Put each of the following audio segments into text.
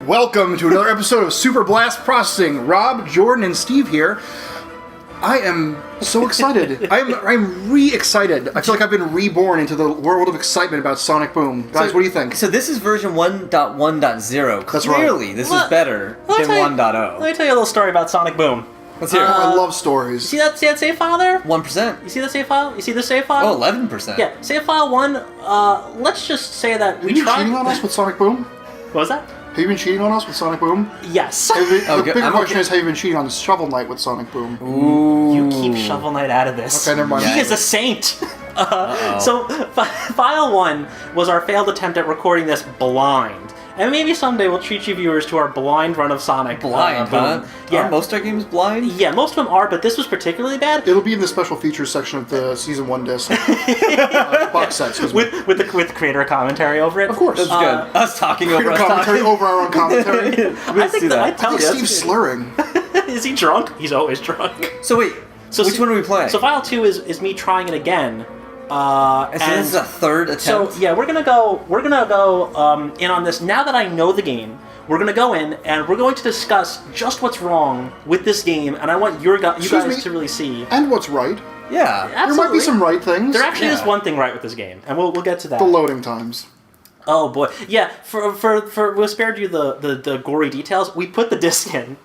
Welcome to another episode of Super Blast Processing. Rob, Jordan, and Steve here. I am so excited. I'm re-excited. I feel like I've been reborn into the world of excitement about Sonic Boom. Guys, what do you think? So this is version 1.1.0. That's right. Clearly, this is better than 1.0. Let me tell you a little story about Sonic Boom. Let's hear it. I love stories. See that save file there? 1%. You see the save file? You see the save file? Oh, 11%. Yeah, save file 1, let's just say that Have you been cheating on us with Sonic Boom? What was that? Have you been cheating on us with Sonic Boom? Yes. The bigger question is, have you been cheating on Shovel Knight with Sonic Boom? Ooh. You keep Shovel Knight out of this. Okay, never mind. He is a saint. So, file 1 was our failed attempt at recording this blind. And maybe someday we'll treat you viewers to our blind run of Sonic. Blind, huh? Yeah. Are most of our games blind? Yeah, most of them are, but this was particularly bad. It'll be in the special features section of the Season 1 disc. Box set, excuse me. With the creator commentary over it. Of course. That's good. Us talking over us commentary talking. over our own commentary. I think that, I tell you, Steve's slurring. Is he drunk? He's always drunk. So wait, which one are we playing? So file 2 is me trying it again. And so this is a third attempt? So yeah, we're gonna go in on this. Now that I know the game, we're gonna go in and we're going to discuss just what's wrong with this game, and I want you guys to really see. And what's right. Yeah. Absolutely. There might be some right things. There actually is one thing right with this game, and we'll get to that. The loading times. Oh boy, yeah. For we spared you the gory details. We put the disc in,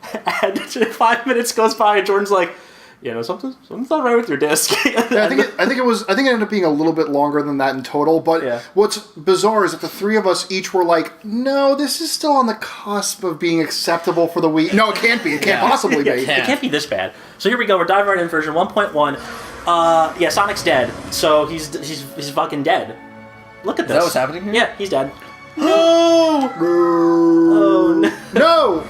and 5 minutes goes by, and Jordan's like, you know, something's not right with your disc. Yeah, I think it ended up being a little bit longer than that in total. But what's bizarre is that the three of us each were like, "No, this is still on the cusp of being acceptable for the Wii." No, it can't be. It can't possibly be. It can't be this bad. So here we go. We're diving right in version 1.1. Yeah, Sonic's dead. So he's fucking dead. Look at this. Is that what's happening here? Yeah, he's dead. No. Oh no. No.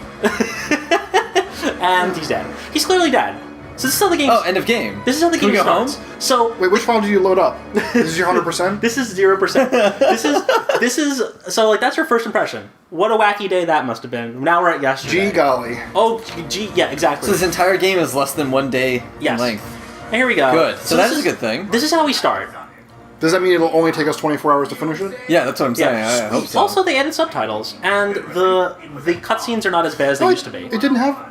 And he's dead. He's clearly dead. So this is how the game. Oh, end of game. This is how the game starts. So wait, which file did you load up? This is your 100%. This is 0%. This is so like that's your first impression. What a wacky day that must have been. Now we're at yesterday. Gee golly. Oh, gee, yeah, exactly. So this entire game is less than 1 day in length. And here we go. Good. So that is a good thing. This is how we start. Does that mean it'll only take us 24 hours to finish it? Yeah, that's what I'm saying. I hope so. Also, they added subtitles, and the cutscenes are not as bad as they used to be. It didn't have.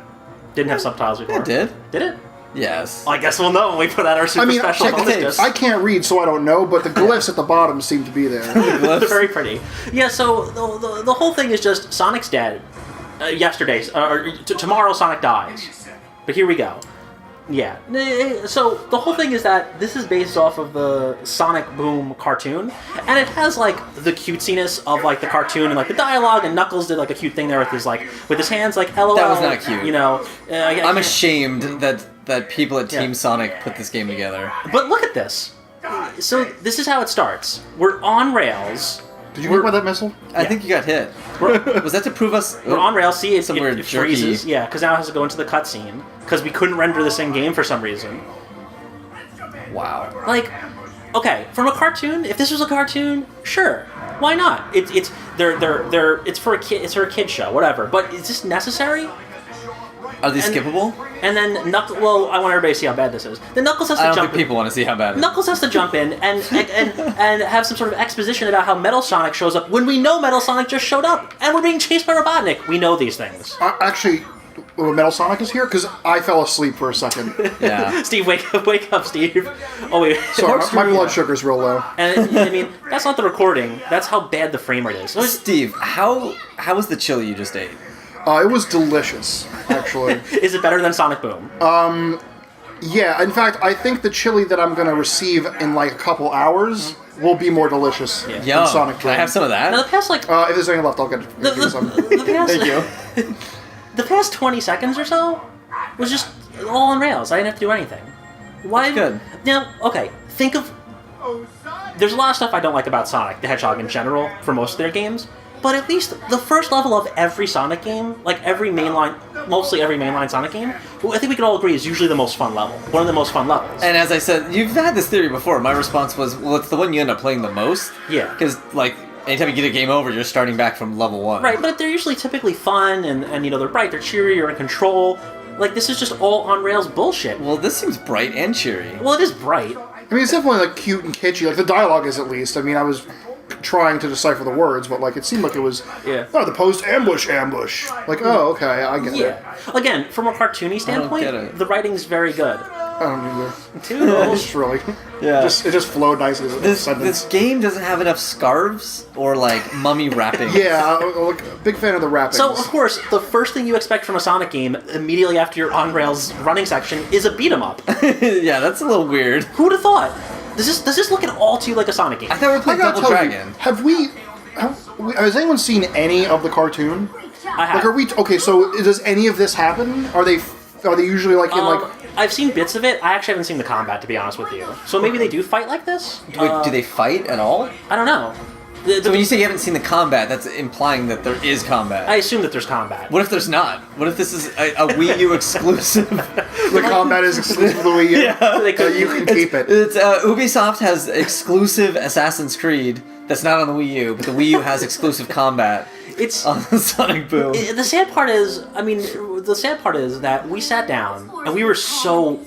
Didn't have subtitles before. It did. Did it? Yes. Well, I guess we'll know when we put out our super special check the bonus tapes. disc. I can't read, so I don't know, but the glyphs at the bottom seem to be there. They're very pretty. Yeah, so the whole thing is just Sonic's dead. Yesterday, or tomorrow Sonic dies. But here we go. Yeah. So the whole thing is that this is based off of the Sonic Boom cartoon, and it has like the cutesiness of like the cartoon and like the dialogue. And Knuckles did like a cute thing there with his hands, like LOL. That was not cute. You know, I'm ashamed that people at Team Sonic put this game together. But look at this. So this is how it starts. We're on rails. Did you hear about that missile? I think you got hit. Was that to prove us? We're on rails. See, it weird freezes. jerky. Yeah, because now it has to go into the cutscene because we couldn't render this in game for some reason. Wow. Like, okay, from a cartoon. If this was a cartoon, sure, why not? It's for a kid. It's for a kid show, whatever. But is this necessary? Are these skippable? And then Knuckles. Well, I want everybody to see how bad this is. Then Knuckles has to I don't jump. think people want to see how bad it is. Knuckles has to jump in and have some sort of exposition about how Metal Sonic shows up when we know Metal Sonic just showed up and we're being chased by Robotnik. We know these things. Actually, Metal Sonic is here because I fell asleep for a second. Yeah. Steve, wake up, Steve. Oh wait. Sorry, my blood sugar's real low. And I mean, that's not the recording. That's how bad the frame rate is. So Steve, how was the chili you just ate? It was delicious, actually. Is it better than Sonic Boom? Yeah, in fact, I think the chili that I'm going to receive in like a couple hours will be more delicious than Sonic Boom. Can I have some of that? Now the past if there's any left, I'll get some. Thank you. The past 20 seconds or so was just all on rails. I didn't have to do anything. Why? Good. Now, okay, think of... There's a lot of stuff I don't like about Sonic the Hedgehog in general for most of their games, but at least the first level of every Sonic game, like mostly every mainline Sonic game, I think we can all agree is usually the most fun level. One of the most fun levels. And as I said, you've had this theory before. My response was, well, it's the one you end up playing the most. Yeah. Because, like, anytime you get a game over, you're starting back from level 1. Right, but they're usually typically fun, and you know, they're bright, they're cheery, you're in control. Like, this is just all on-rails bullshit. Well, this seems bright and cheery. Well, it is bright. I mean, it's definitely like cute and kitschy. Like the dialogue is, at least. I mean, I was like trying to decipher the words, but like it seemed like it was the post ambush. Like, oh, okay, I get it. Again, from a cartoony standpoint, the writing's very good. I don't either. Toodles. Just really. It just flowed nicely as a sentence. This game doesn't have enough scarves or like mummy wrapping. Like, big fan of the wrappings. So, of course, the first thing you expect from a Sonic game immediately after your on-rails running section is a beat-em-up. Yeah, that's a little weird. Who would have thought? Does this look at all to you like a Sonic game? I thought we were playing Double Dragon. Has anyone seen any of the cartoon? I have. Like, are we okay? So, does any of this happen? Are they usually like in like? I've seen bits of it. I actually haven't seen the combat, to be honest with you. So maybe they do fight like this. Do they fight at all? I don't know. So when you say you haven't seen the combat, that's implying that there is combat. I assume that there's combat. What if there's not? What if this is a Wii U exclusive? The combat is exclusive to the Wii U. Yeah. You can keep it. It's Ubisoft has exclusive Assassin's Creed that's not on the Wii U, but the Wii U has exclusive combat. It's on the Sonic Boom. The sad part is, that we sat down and we were so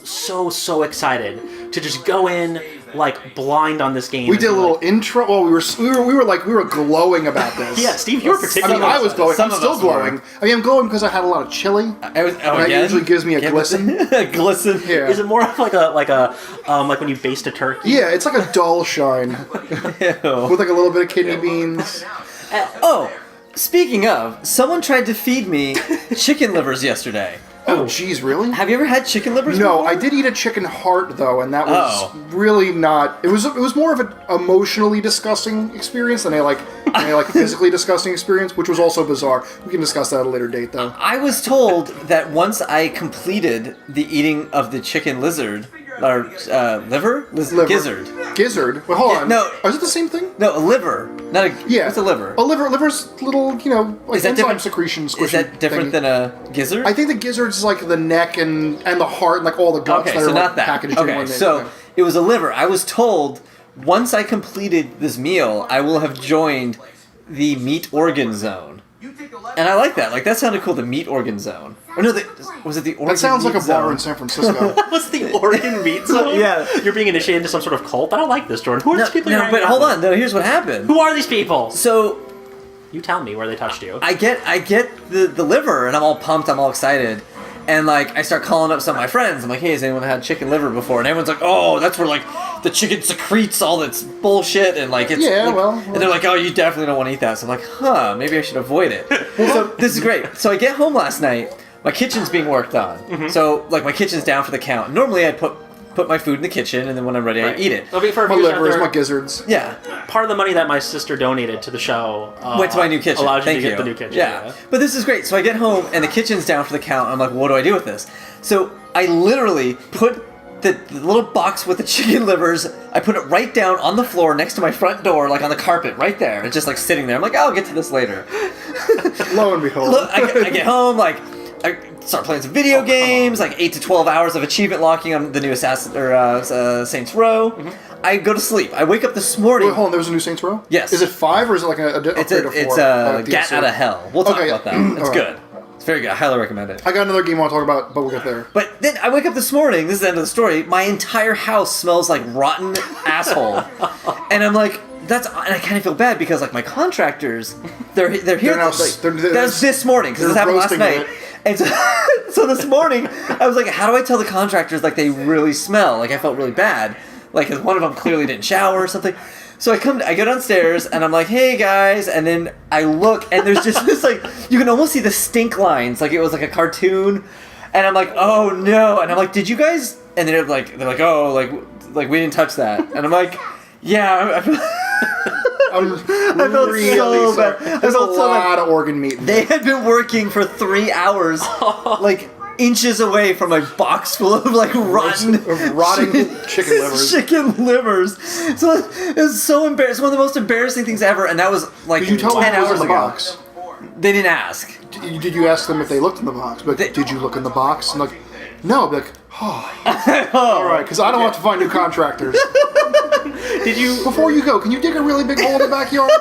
excited to just go in like blind on this game. We did a little intro. Well, we were glowing about this. Yeah, Steve, you were particularly. I was glowing. I'm still glowing. I'm glowing because I had a lot of chili. That usually gives me a glisten. A glisten. Yeah. Is it more of like when you baste a turkey? Yeah, it's like a dull shine with like a little bit of kidney beans. Speaking of, someone tried to feed me chicken livers yesterday. Oh, jeez, really? Have you ever had chicken livers No, before? I did eat a chicken heart, though, and that was really not... It was more of an emotionally disgusting experience than a physically disgusting experience, which was also bizarre. We can discuss that at a later date, though. I was told that once I completed the eating of the chicken lizard... Or liver? Gizzard. Gizzard? Wait, hold on. No. Is it the same thing? No, a liver. Not a... Yeah. What's a liver? Liver's little, like enzyme secretion squishy. Is that different than a gizzard? I think the gizzard's like the neck and the heart and like all the guts that are not that. packaged in one. So it was a liver. I was told once I completed this meal, I will have joined the meat organ zone. And I like that. Like, that sounded cool, the meat organ zone. Or no, was it the organ That sounds like a bar zone? in San Francisco. What's the organ meat zone? Yeah. You're being initiated into some sort of cult? I don't like this, Jordan. Who are these people you're but hold on. No, here's what happened. Who are these people? So... You tell me where they touched you. I get the liver, and I'm all pumped, I'm all excited. And, like, I start calling up some of my friends. I'm like, hey, has anyone had chicken liver before? And everyone's like, oh, that's where, like, the chicken secretes all its bullshit. And, like, it's... Yeah, like, well... And they're like, oh, you definitely don't want to eat that. So I'm like, maybe I should avoid it. So this is great. So I get home last night. My kitchen's being worked on. Mm-hmm. So, like, my kitchen's down for the count. Normally I'd put my food in the kitchen, and then when I'm ready, I eat it. My livers, my gizzards. Yeah. Part of the money that my sister donated to the show went to my new kitchen. Allowed you Thank to get the new kitchen. Yeah. But this is great. So I get home, and the kitchen's down for the count. I'm like, what do I do with this? So I literally put the little box with the chicken livers, I put it right down on the floor next to my front door, like on the carpet, right there. It's just like sitting there. I'm like, I'll get to this later. Lo and behold. Look, I get home, like... I start playing some video games, like 8 to 12 hours of achievement locking on the new Saints Row. Mm-hmm. I go to sleep. I wake up this morning. Wait, hold on. There's a new Saints Row? Yes. Is it 5 or is it like an upgrade of 4? It's Gat Out of Hell. We'll talk about that. It's good. It's very good. I highly recommend it. I got another game I want to talk about, but we'll get there. But then I wake up this morning. This is the end of the story. My entire house smells like rotten asshole, and I'm like, and I kind of feel bad because like my contractors, they're here. That's this morning because this happened last night. And so this morning, I was like, how do I tell the contractors, like, they really smell? Like, I felt really bad. Like, 'cause one of them clearly didn't shower or something. So I go downstairs, and I'm like, hey, guys. And then I look, and there's just this, like, you can almost see the stink lines. Like, it was like a cartoon. And I'm like, oh, no. And I'm like, did you guys? And they're like, oh, like we didn't touch that. And I'm like, yeah. I felt really so bad. There's a lot of organ meat. They had been working for 3 hours, like inches away from a box full of like rotting chicken livers. Chicken livers. So it was so embarrassing. It's one of the most embarrassing things ever. And that was like 10 hours ago. Box? They didn't ask. Did you ask them if they looked in the box? But did you look in the box? And like, no. But like, all right, because I don't have to find new contractors. Did you? Before you go, can you dig a really big hole in the backyard?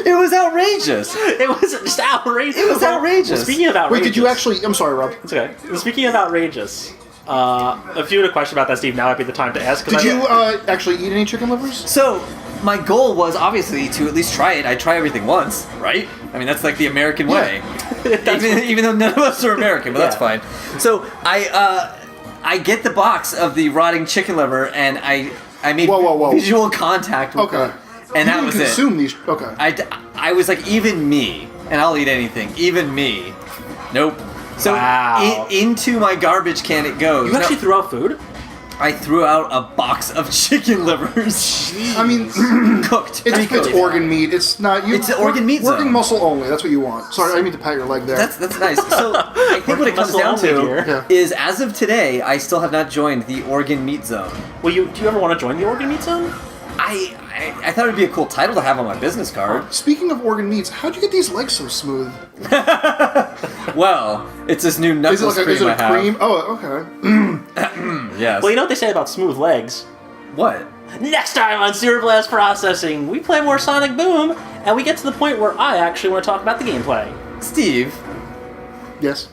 It was outrageous. It was just outrageous. It was outrageous. Well, speaking of outrageous. Wait, did you actually? I'm sorry, Rob. It's okay. Speaking of outrageous, if you had a question about that, Steve, now would be the time to ask. Did you actually eat any chicken livers? So, my goal was obviously to at least try it. I try everything once, right? I mean, that's like the American way. even though none of us are American, but that's fine. So I get the box of the rotting chicken liver, and I made visual contact with it. And that was consume these. Okay. I was like, even me, and I'll eat anything. Even me. Nope. So into my garbage can it goes. You actually threw out food? I threw out a box of chicken livers. Jeez. I mean, cooked. It's organ meat. It's not you. It's an organ meat Working zone. muscle only. That's what you want. Sorry, I didn't mean to pat your leg there. That's nice. So I think what it comes down to is, as of today, I still have not joined the organ meat zone. Well, do you ever want to join the organ meat zone? I thought it'd be a cool title to have on my business card. Speaking of organ meats, how'd you get these legs so smooth? Well, it's this new knuckles cream. Is it a cream? Oh, okay. Yes. Well, you know what they say about smooth legs? What? Next time on Sewer Blast Processing, we play more Sonic Boom, and we get to the point where I actually want to talk about the gameplay. Steve. Yes.